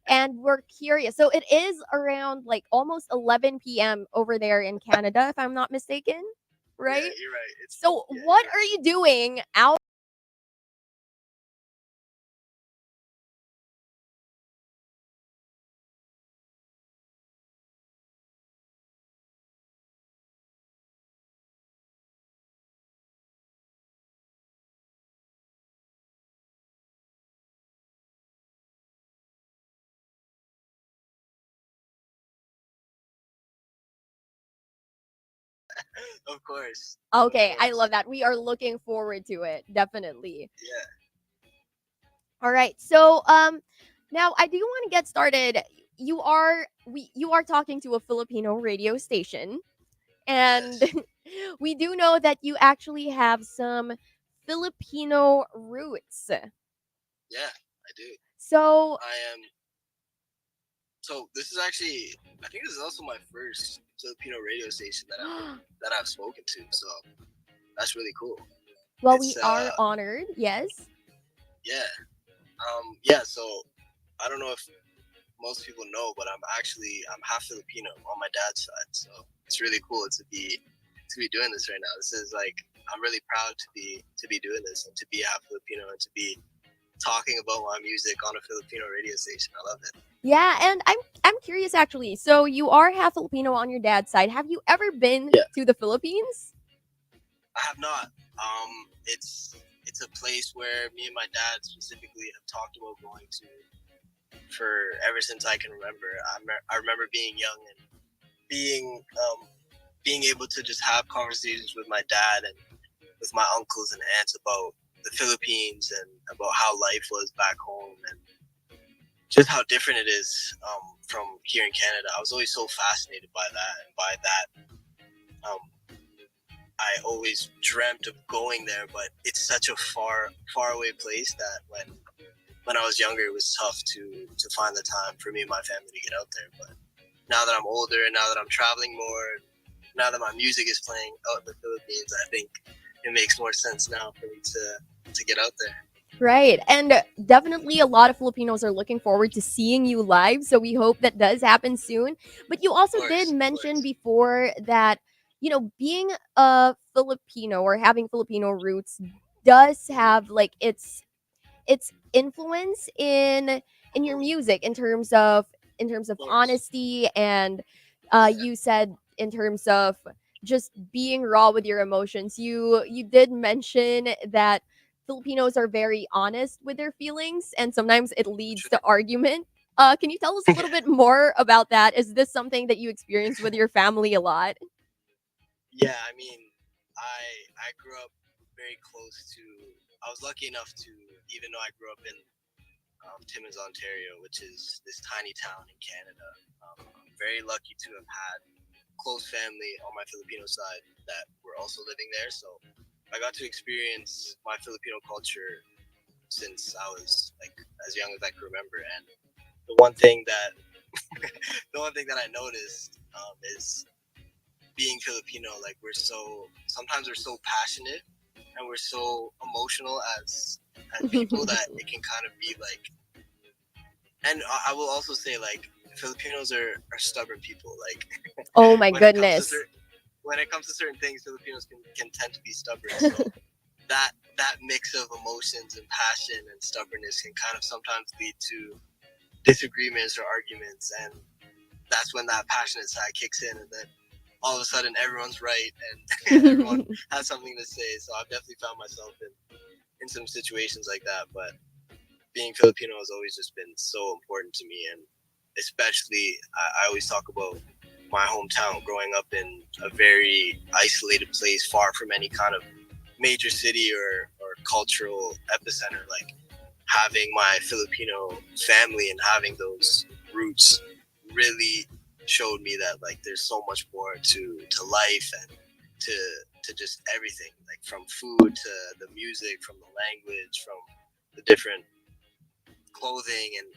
and we're curious. So it is around like almost 11 p.m. over there in Canada, if I'm not mistaken, Yeah, right? you're right. So Yeah, what you're are right. you doing out? Of course, of Okay, I course. love that. We are looking forward to it, definitely. Yeah, All right. So now I do want to get started. You are talking to a Filipino radio station, and yes, we do know that you actually have some Filipino roots. yeah, I do. So, I am. So this is actually, I think this is also my first Filipino radio station that I've spoken to. So that's really cool. well, we It's are honored. Yes. yeah, yeah. So I don't know if most people know, but I'm half Filipino on my dad's side. So it's really cool to be doing this right now. This is like I'm really proud to be doing this and to be half Filipino and to be talking about my music on a Filipino radio station. I love it. Yeah, and I'm curious actually. So you are half Filipino on your dad's side. Have you ever been Yeah, to the Philippines? I have not. It's a place where me and my dad specifically have talked about going to for ever since I can remember. I remember being young and being able to just have conversations with my dad and with my uncles and aunts about the Philippines and about how life was back home and just how different it is from here in Canada. I was always so fascinated by that and by that. Um, I always dreamt of going there, but it's such a far away place that when I was younger, it was tough to find the time for me and my family to get out there. But now that I'm older and now that I'm traveling more, now that my music is playing out in the Philippines, I think it makes more sense now for me to get out there. Right. And definitely a lot of Filipinos are looking forward to seeing you live. So we hope that does happen soon. But you Of also did course, of mention course. before that, being a Filipino or having Filipino roots does have like its influence in your Mhm. music in terms of Of course. honesty and Yeah. you said in terms of just being raw with your emotions. You did mention that Filipinos are very honest with their feelings and sometimes it For leads to sure. argument. Can you tell us a little bit more about that? Is this something that you experience with your family a lot? Yeah, I mean, I I grew up very close to. I was lucky enough to, even though I grew up in Timmins, Ontario, which is this tiny town in Canada. I'm very lucky to have had close family on my Filipino side that were also living there. So I got to experience my Filipino culture since I was like as young as I can remember. And the one thing that the one thing that I noticed is being Filipino, like we're so passionate and we're so emotional as people that it can kind of be like. And I will also say like Filipinos are stubborn people. Like Oh my when it comes to goodness. certain things, Filipinos can tend to be stubborn. So that mix of emotions and passion and stubbornness can kind of sometimes lead to disagreements or arguments, and that's when that passionate side kicks in, and then all of a sudden everyone's right and everyone has something to say. So I've definitely found myself in some situations like that, but being Filipino has always just been so important to me, and especially I always talk about my hometown, growing up in a very isolated place, far from any kind of major city or cultural epicenter. Like having my Filipino family and having those roots really showed me that like there's so much more to life and to to just everything, like from food to the music, from the language, from the different clothing, and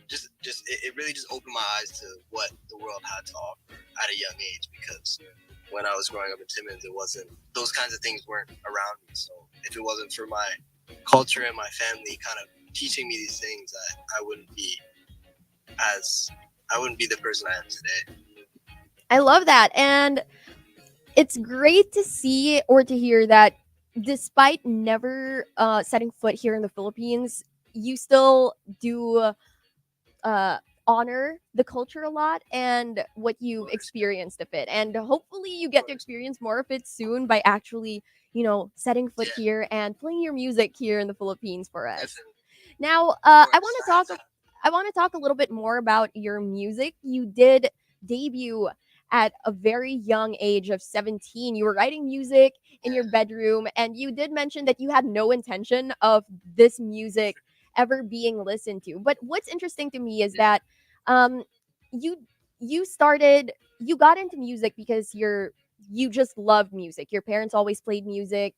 it really just opened my eyes to what the world had to offer at a young age, because when I was growing up in Timmins, it wasn't, those kinds of things weren't around me. So if it wasn't for my culture and my family kind of teaching me these things, I wouldn't be as I wouldn't be the person I am today. I love that. And it's great to see or to hear that despite never setting foot here in the Philippines, you still do uh, honor the culture a lot and what Of you've course, experienced of it. And hopefully you of get to course, experience more of it soon by actually, setting foot yeah, here and playing your music here in the Philippines for us. definitely, Now, of I course. want to talk. I want to talk a little bit more about your music. You did debut at a very young age of 17. You were writing music in your Yeah, bedroom, and you did mention that you had no intention of this music ever being listened to. But what's interesting to me is yeah, that um, you you got into music because you just loved music. Your parents always played music.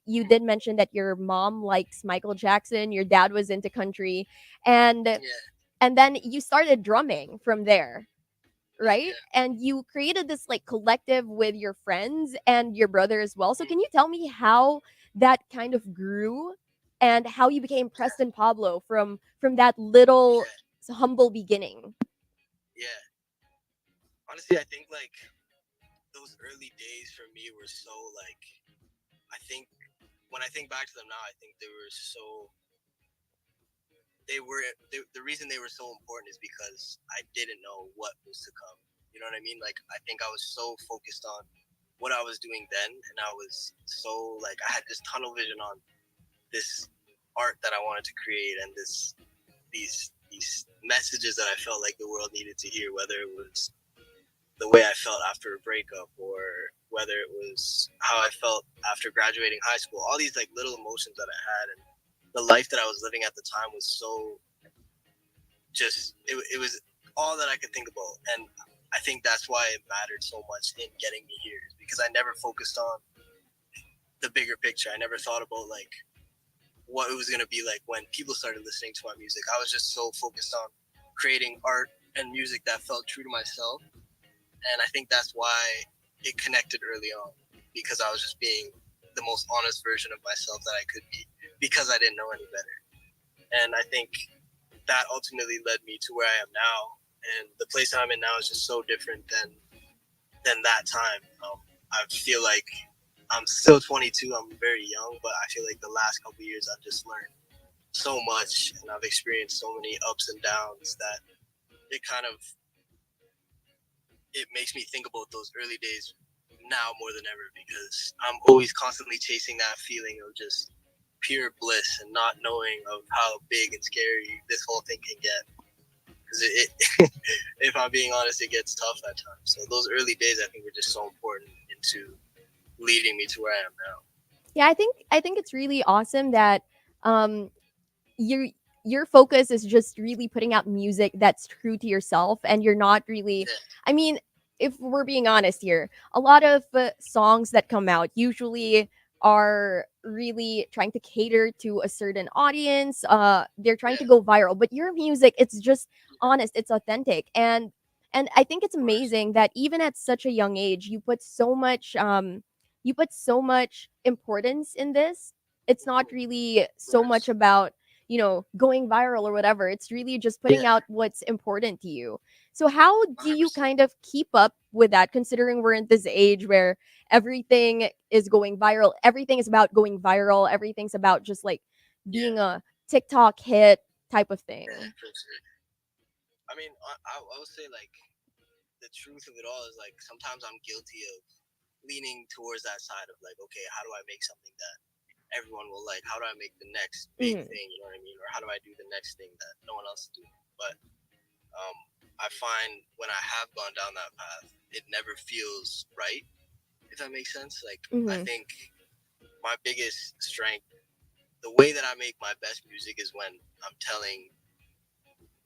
You mm, did mention that your mom likes Michael Jackson, your dad was into country, and yeah, and then you started drumming from there, right? yeah. And you created this like collective with your friends and your brother as well. So Mm, can you tell me how that kind of grew and how you became yeah, Preston Pablo from that little yeah, humble beginning? yeah. Honestly, I think like those early days for me were so like I think when I think back to them now, I think they were so the reason they were so important is because I didn't know what was to come. You know what I mean? Like I think I was so focused on what I was doing then, and I was so like I had this tunnel vision on this art that I wanted to create and these messages that I felt like the world needed to hear, whether it was the way I felt after a breakup or whether it was how I felt after graduating high school. All these like little emotions that I had and the life that I was living at the time was so it was all that I could think about. And I think that's why it mattered so much in getting me here because I never focused on the bigger picture. I never thought about like what it was going to be like when people started listening to my music. I was just so focused on creating art and music that felt true to myself. And I think that's why it connected early on because I was just being the most honest version of myself that I could be because I didn't know any better. And I think that ultimately led me to where I am now. And the place I'm in now is just so different than that time. I feel like I'm still 22. I'm very young, but I feel like the last couple of years I've just learned so much and I've experienced so many ups and downs that it kind of it makes me think about those early days now more than ever because I'm always constantly chasing that feeling of just pure bliss and not knowing of how big and scary this whole thing can get. Because if I'm being honest, it gets tough at times. So those early days, I think, were just so important into leading me to where I am now. Yeah, I think it's really awesome that um your your focus is just really putting out music that's true to yourself and you're not really, Yeah, I mean, if we're being honest here, a lot of songs that come out usually are really trying to cater to a certain audience. They're trying to yeah, go viral, but your music, it's just yeah, honest, it's authentic. And I think it's of course. amazing that even at such a young age you put so much importance in this. It's not really Of so much course. about going viral or whatever. It's really just Yeah, putting out what's important to you. So how do you 100%. kind of keep up with that, considering we're in this age where everything is going viral, everything is about going viral, everything's about just like being Yeah, a TikTok hit type of yeah, thing? for sure. I mean, I would say like the truth of it all is like sometimes I'm guilty of leaning towards that side of like, okay, how do I make something that everyone will like? How do I make the next big Hmm. thing? You know what I mean? Or how do I do the next thing that no one else is doing? But um, I find when I have gone down that path, it never feels right. If that makes sense. Like I Hmm. think my biggest strength, the way that I make my best music is when I'm telling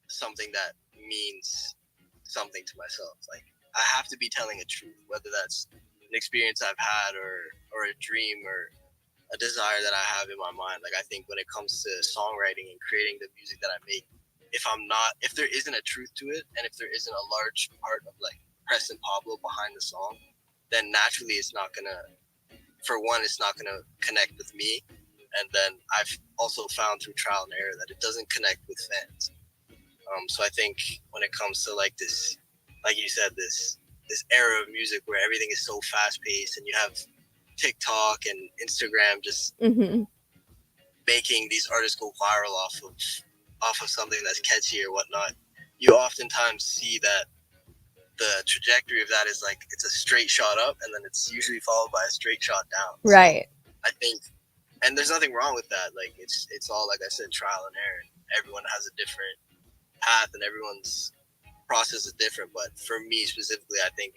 something that means something to myself. Like I have to be telling a truth, whether that's an experience I've had or a dream or a desire that I have in my mind. Like I think when it comes to songwriting and creating the music that I make, if there isn't a truth to it, and if there isn't a large part of like Preston Pablo behind the song, then naturally it's not gonna. For one, it's not gonna connect with me, and then I've also found through trial and error that it doesn't connect with fans. So I think when it comes to like this, like you said, this era of music where everything is so fast paced, and you have TikTok and Instagram just Mm-hmm. making these artists go viral off of something that's catchy or whatnot, you oftentimes see that the trajectory of that is like it's a straight shot up, and then it's usually followed by a straight shot down. Right. So I think, and there's nothing wrong with that. Like it's all, like I said, trial and error. Everyone has a different path, and everyone's process is different. But for me specifically, I think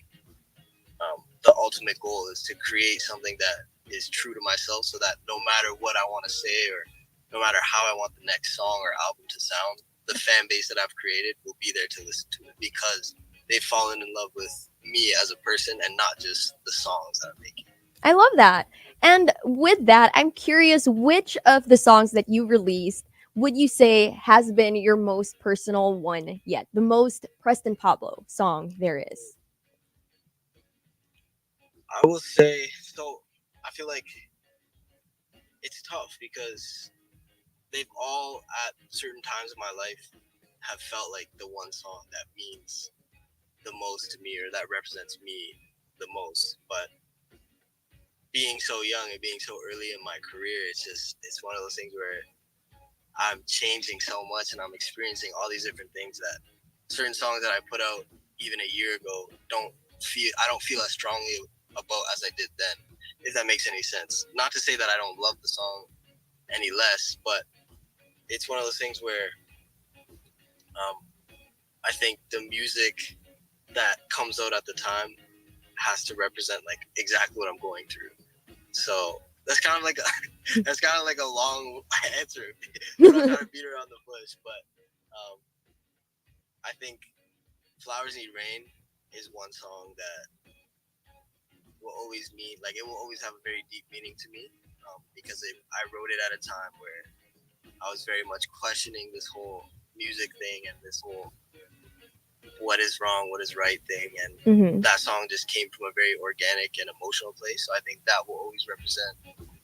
the ultimate goal is to create something that is true to myself, so that no matter what I want to say, or no matter how I want the next song or album to sound, the fan base that I've created will be there to listen to it, because they've fallen in love with me as a person and not just the songs that I'm making. I love that. And with that, I'm curious, which of the songs that you released would you say has been your most personal one yet? The most Preston Pablo song there is? I will say, so I feel like it's tough because they've all at certain times in my life have felt like the one song that means the most to me, or that represents me the most. But being so young and being so early in my career, it's one of those things where I'm changing so much, and I'm experiencing all these different things that certain songs that I put out even a year ago I don't feel as strongly about as I did then, if that makes any sense. Not to say that I don't love the song any less, but it's one of those things where um, I think the music that comes out at the time has to represent like exactly what I'm going through. So that's kind of like that's kind of like a long answer. I'm not trying to beat around the bush, but I think "Flowers Need Rain" is one song that will always mean, like, it will always have a very deep meaning to me, because I wrote it at a time where I was very much questioning this whole music thing and this whole what is wrong, what is right thing, and Mm-hmm. that song just came from a very organic and emotional place. So I think that will always represent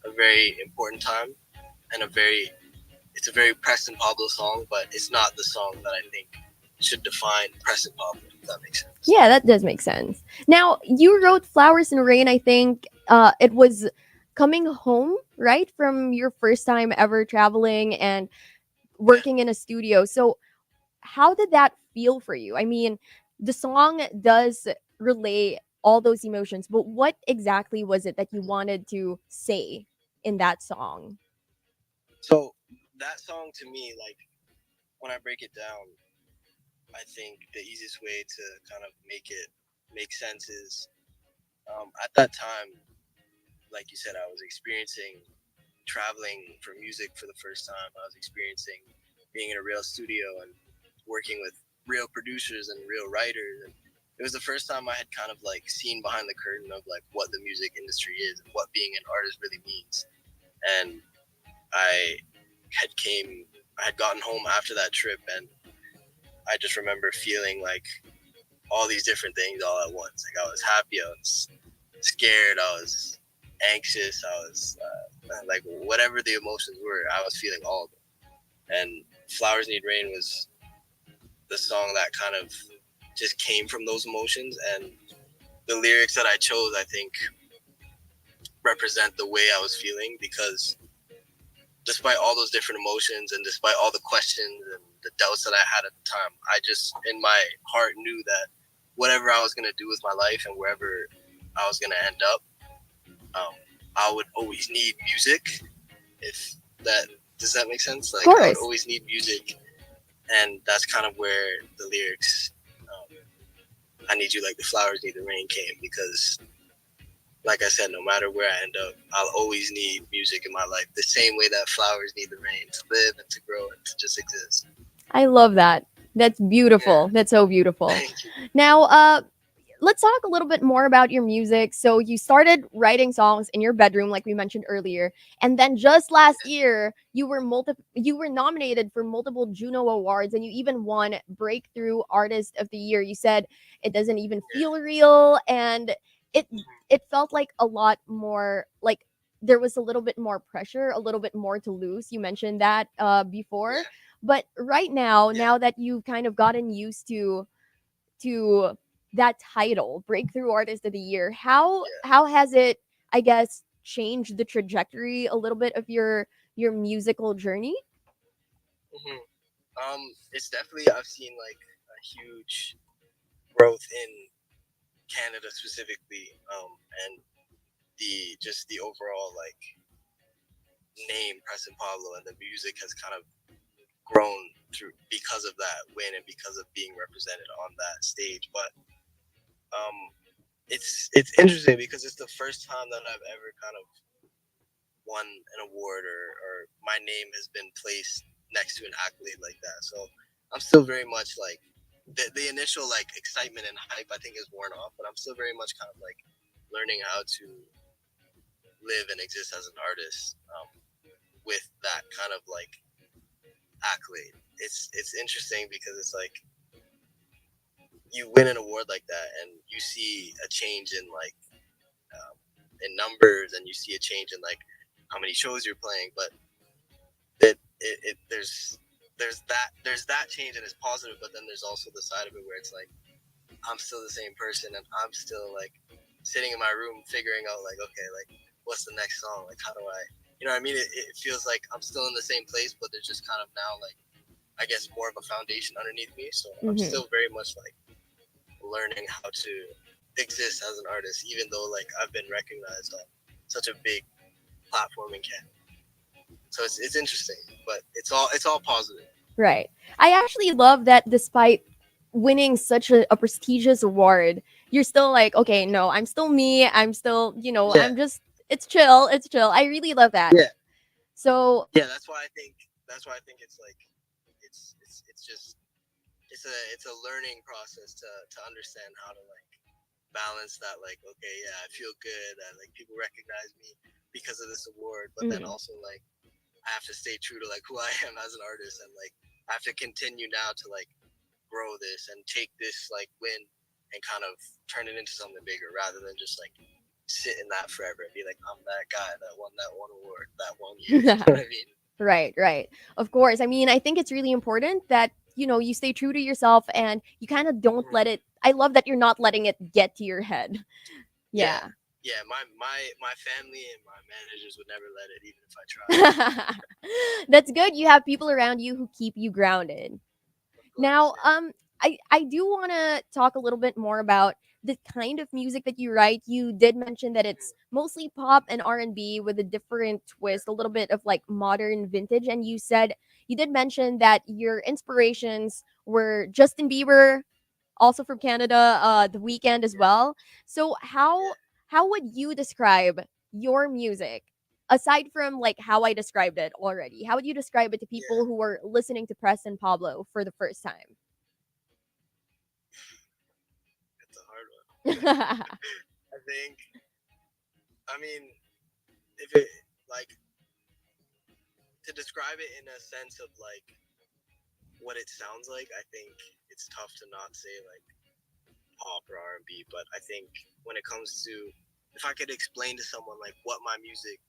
a very important time, and it's a very Preston Pablo song, but it's not the song that I think should define Preston Pablo, if that makes sense. Yeah, that does make sense. Now, you wrote Flowers in Rain, I think it was coming home, right? From your first time ever traveling and Yeah. working in a studio. So, how did that feel for you? I mean, the song does relay all those emotions, but what exactly was it that you wanted to say in that song? So that song to me, like, when I break it down, I think the easiest way to kind of make it make sense is, at that time, like you said, I was experiencing traveling for music for the first time. I was experiencing being in a real studio and working with real producers and real writers. And it was the first time I had kind of like seen behind the curtain of like what the music industry is and what being an artist really means. And I I had gotten home after that trip, and I just remember feeling like all these different things all at once. Like, I was happy, I was scared, I was anxious, I was like, whatever the emotions were, I was feeling all of them. And "Flowers Need Rain" was the song that kind of just came from those emotions, and the lyrics that I chose, I think, represent the way I was feeling, because despite all those different emotions and despite all the questions and the doubts that I had at the time, I just in my heart knew that whatever I was gonna do with my life and wherever I was gonna end up, um, I would always need music. If that does that make sense? Of Like, I would course. always need music, and that's kind of where the lyrics, "I need you like the flowers need the rain" came, because like I said, no matter where I end up, I'll always need music in my life, the same way that flowers need the rain to live and to grow and to just exist. I love that. That's beautiful. Yeah. That's so beautiful. Thank you. Now, let's talk a little bit more about your music. So you started writing songs in your bedroom, like we mentioned earlier, and then just last year you were nominated for multiple Juno Awards, and you even won Breakthrough Artist of the Year. You said it doesn't even feel real, and it it felt like a lot more like there was a little bit more pressure, a little bit more to lose. You mentioned that before. Yeah. But right now, Yeah. now that you've kind of gotten used to that title, Breakthrough Artist of the Year, Yeah. how has it, I guess, changed the trajectory a little bit of your musical journey? hmm it's definitely, I've seen like a huge growth in Canada specifically, and the overall like name Preston Pablo and the music has kind of grown through because of that win and because of being represented on that stage. But um, it's interesting because it's the first time that I've ever kind of won an award, or my name has been placed next to an accolade like that. So I'm still very much like the initial like excitement and hype I think is worn off, but I'm still very much kind of like learning how to live and exist as an artist with that kind of like accolade. It's interesting because it's like you win an award like that and you see a change in like um, in numbers, and you see a change in like how many shows you're playing, but there's that change and it's positive, but then there's also the side of it where it's like I'm still the same person and I'm still like sitting in my room figuring out like, okay, like what's the next song, like how do I, you know what I mean, it feels like I'm still in the same place, but there's just kind of now like I guess more of a foundation underneath me, so I'm Mm-hmm. still very much like learning how to exist as an artist, even though like I've been recognized on such a big platform in Canada. So it's interesting, but it's all positive. Right. I actually love that despite winning such a prestigious award, you're still like, okay, no, I'm still me. I'm still, Yeah, I'm just, it's chill. It's chill. I really love that. yeah, So, yeah. That's why I think it's like it's just it's a learning process to understand how to like balance that, like, okay, yeah, I feel good that like people recognize me because of this award, but then mm, also like I have to stay true to like who I am as an artist, and like I have to continue now to like grow this and take this like win and kind of turn it into something bigger rather than just like sit in that forever and be like I'm that guy that won that one award that one year. You know what I mean? right, right. Of course. I mean, I think it's really important that, you stay true to yourself and you kind of don't Mm-hmm. let it, I love that you're not letting it get to your head. Yeah, Yeah. yeah. My family and my managers would never let it, even if I tried. That's good. You have people around you who keep you grounded. Of course, Now, yeah. I do want to talk a little bit more about the kind of music that you write. You did mention that it's Mm-hmm. mostly pop and R&B with a different Yeah, twist, a little bit of like modern vintage. And you did mention that your inspirations were Justin Bieber, also from Canada, The Weekend as yeah, well. So yeah, how would you describe your music? Aside from like how I described it already, how would you describe it to yeah. people who are listening to Preston Pablo for the first time? It's a hard one. I think. I mean, if it like to describe it in a sense of like what it sounds like, I think it's tough to not say like pop or R&B. But I think when it comes to, if I could explain to someone like what my music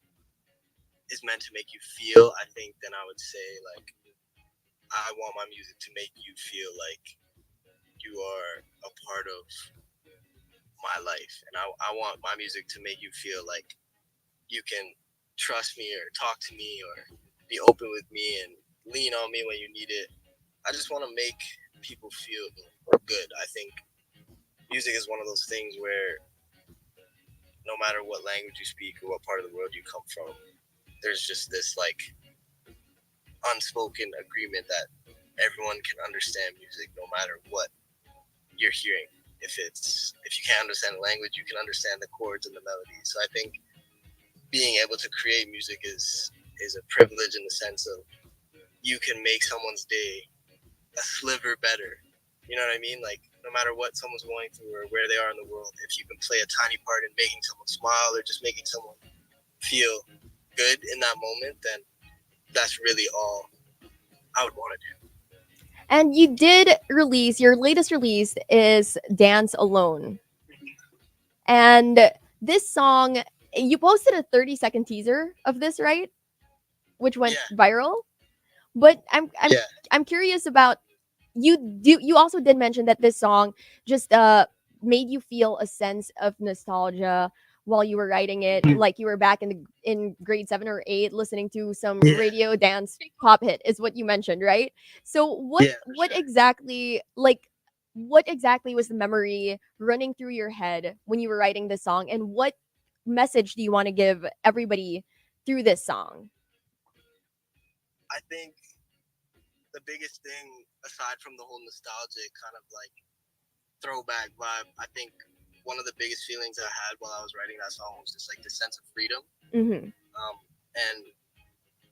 is meant to make you feel, I think then I would say like I want my music to make you feel like you are a part of my life, and I want my music to make you feel like you can trust me or talk to me or be open with me and lean on me when you need it. I just want to make people feel good. I think music is one of those things where no matter what language you speak or what part of the world you come from, there's just this like unspoken agreement that everyone can understand music no matter what you're hearing. If you can't understand the language, you can understand the chords and the melodies. So I think being able to create music is a privilege in the sense of you can make someone's day a sliver better. You know what I mean? Like no matter what someone's going through or where they are in the world, if you can play a tiny part in making someone smile or just making someone feel good in that moment, then that's really all I would want to do. And you did release your latest release is Dance Alone. And this song, you posted a 30-second teaser of this, right? Which went Yeah, viral. But I'm Yeah. I'm curious about you also did mention that this song just made you feel a sense of nostalgia while you were writing it, like you were back in grade 7 or 8 listening to some Yeah. radio dance pop hit is what you mentioned, right? So Yeah, for what sure. exactly, like, what exactly was the memory running through your head when you were writing this song, and what message do you want to give everybody through this song? I think the biggest thing, aside from the whole nostalgic kind of like throwback vibe, I think one of the biggest feelings I had while I was writing that song was just like the sense of freedom. Mm-hmm. And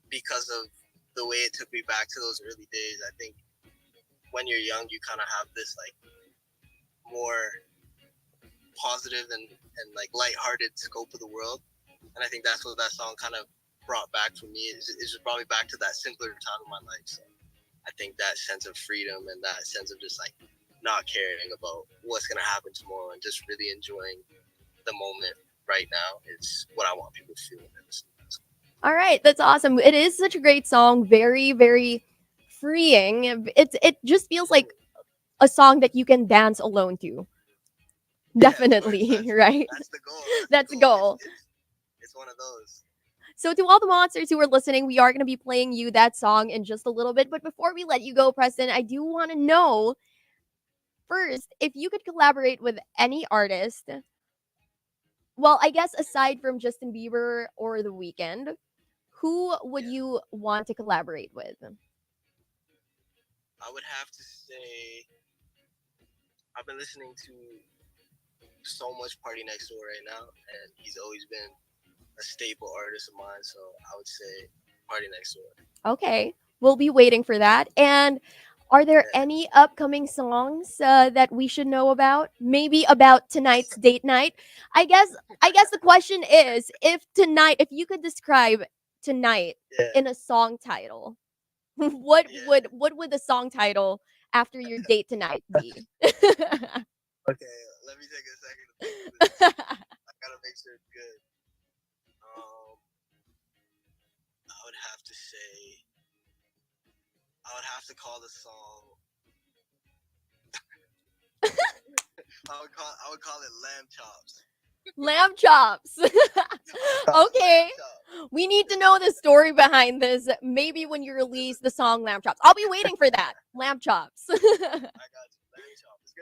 because of the way it took me back to those early days, I think when you're young, you kind of have this like more positive and like lighthearted scope of the world. And I think that's what that song kind of brought back for me. It just brought me back to that simpler time of my life. So I think that sense of freedom and that sense of just like not caring about what's going to happen tomorrow and just really enjoying the moment right now is what I want people to feel. All right, that's awesome. It is such a great song, very very freeing. It just feels like a song that you can dance alone to. Yeah, of course. Definitely, right? That's the goal. That's the goal. It's one of those. So, to all the monsters who are listening, we are going to be playing you that song in just a little bit. But before we let you go, Preston, I do want to know first if you could collaborate with any artist. Well, I guess aside from Justin Bieber or The Weeknd, who would Yeah. you want to collaborate with? I would have to say I've been listening to so much Party Next Door right now, and he's always been a staple artist of mine. So I would say Party Next Door. Okay, we'll be waiting for that. And are there Yeah. any upcoming songs that we should know about? Maybe about tonight's date night. I guess the question is, if you could describe tonight Yeah. in a song title, what Yeah. would the song title after your date tonight be? Okay, let me take a second to think of this. I gotta make sure it's good. I would have to say, I would have to call the song. I would call it Lamb Chops. Lamb chops. Okay. We need to know the story behind this. Maybe when you release the song Lamb Chops. I'll be waiting for that. Lamb Chops. I got you. Lamb Chops.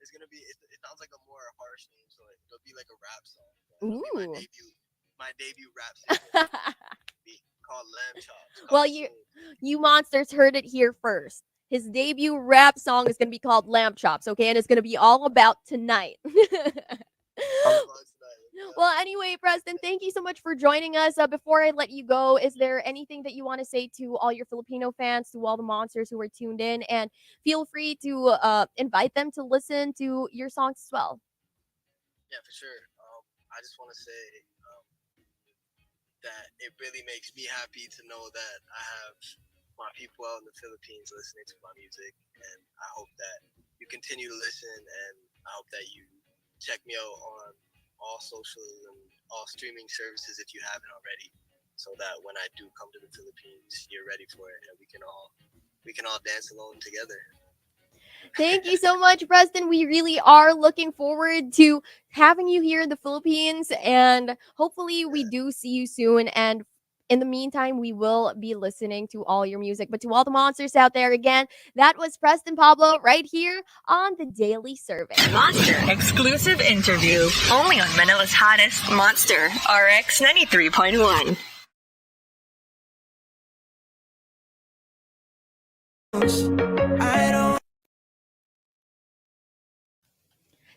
It's gonna be. It sounds like a more harsh name, so it'll be like a rap song. It'll be my debut rap single. Be called Lamb Chops. Well, you monsters heard it here first. His debut rap song is gonna be called Lamb Chops, okay, and it's gonna be all about tonight. Well, anyway, Preston, thank you so much for joining us. Before I let you go, is there anything that you want to say to all your Filipino fans, to all the monsters who are tuned in? And feel free to invite them to listen to your songs as well. Yeah, for sure. I just want to say that it really makes me happy to know that I have my people out in the Philippines listening to my music, and I hope that you continue to listen, and I hope that you check me out on all socials and all streaming services if you haven't already, so that when I do come to the Philippines, you're ready for it, and we can all dance alone together. Thank you so much, Preston. We really are looking forward to having you here in the Philippines, and hopefully we do see you soon. And in the meantime, we will be listening to all your music. But to all the monsters out there, again, that was Preston Pablo right here on the Daily Survey. Monster exclusive interview only on Manila's hottest Monster RX93.1.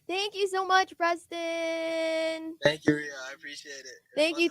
Thank you so much, Preston. Thank you, Ria. I appreciate it. Thank you.